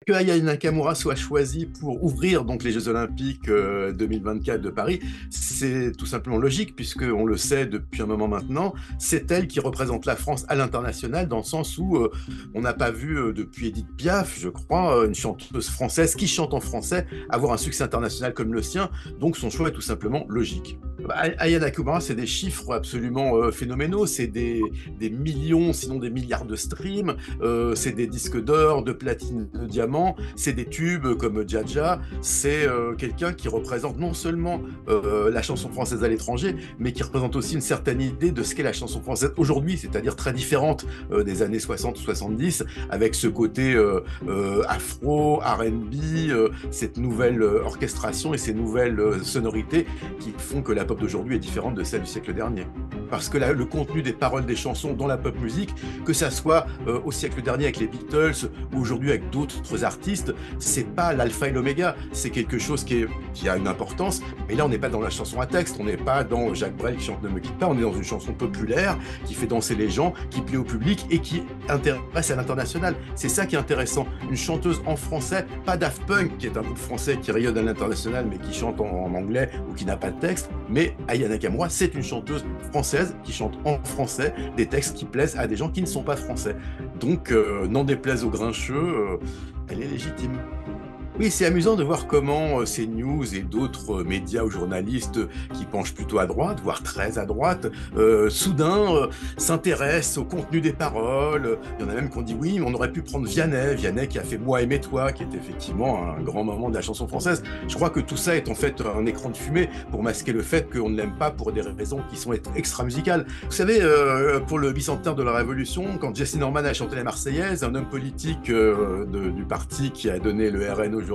Que Aya Nakamura soit choisie pour ouvrir donc les Jeux Olympiques 2024 de Paris, c'est tout simplement logique, puisqu'on le sait depuis un moment maintenant, c'est elle qui représente la France à l'international, dans le sens où on n'a pas vu depuis Edith Piaf, je crois, une chanteuse française qui chante en français avoir un succès international comme le sien, donc son choix est tout simplement logique. Aya Nakamura, c'est des chiffres absolument phénoménaux, c'est des millions, sinon des milliards de streams, c'est des disques d'or, de platine, de diamant, c'est des tubes comme Jaja, c'est quelqu'un qui représente non seulement la chanson française à l'étranger, mais qui représente aussi une certaine idée de ce qu'est la chanson française aujourd'hui, c'est-à-dire très différente des années 60 ou 70, avec ce côté afro, R&B, cette nouvelle orchestration et ces nouvelles sonorités qui font que la pop d'aujourd'hui est différente de celle du siècle dernier. Parce que le contenu des paroles des chansons dans la pop musique, que ça soit au siècle dernier avec les Beatles ou aujourd'hui avec d'autres artistes, c'est pas l'alpha et l'oméga, c'est quelque chose qui a une importance, mais là on n'est pas dans la chanson à texte, on n'est pas dans Jacques Brel qui chante Ne me quitte pas, on est dans une chanson populaire qui fait danser les gens, qui plaît au public et qui intéresse à l'international. C'est ça qui est intéressant, une chanteuse en français, pas Daft Punk qui est un groupe français qui rayonne à l'international mais qui chante en anglais ou qui n'a pas de texte, mais Aya Nakamura c'est une chanteuse française qui chante en français des textes qui plaisent à des gens qui ne sont pas français. Donc, n'en déplaise aux grincheux, elle est légitime. Oui, c'est amusant de voir comment CNews et d'autres médias ou journalistes qui penchent plutôt à droite, voire très à droite, soudain s'intéressent au contenu des paroles. Il y en a même qui ont dit oui, mais on aurait pu prendre Vianney qui a fait Moi aimer toi, qui est effectivement un grand moment de la chanson française. Je crois que tout ça est en fait un écran de fumée pour masquer le fait qu'on ne l'aime pas pour des raisons qui sont extra-musicales. Vous savez, pour le bicentenaire de la Révolution, quand Jesse Norman a chanté la Marseillaise, un homme politique du parti qui a donné le RN aujourd'hui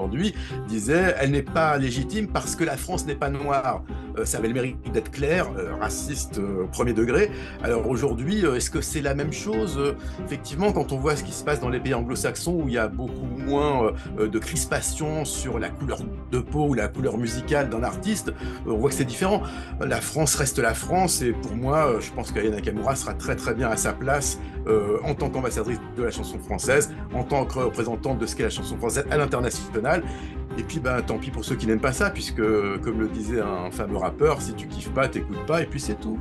disait elle n'est pas légitime parce que la France n'est pas noire. Ça avait le mérite d'être clair, raciste premier degré. Alors aujourd'hui, est-ce que c'est la même chose? Effectivement, quand on voit ce qui se passe dans les pays anglo-saxons où il y a beaucoup moins de crispation sur la couleur de peau ou la couleur musicale d'un artiste, on voit que c'est différent. La France reste la France et pour moi, je pense qu'Aya Nakamura sera très très bien à sa place en tant qu'ambassadrice de la chanson française, en tant que représentante de ce qu'est la chanson française à l'international. Et puis, ben, tant pis pour ceux qui n'aiment pas ça, puisque, comme le disait un fameux rappeur, si tu kiffes pas, t'écoutes pas, et puis c'est tout.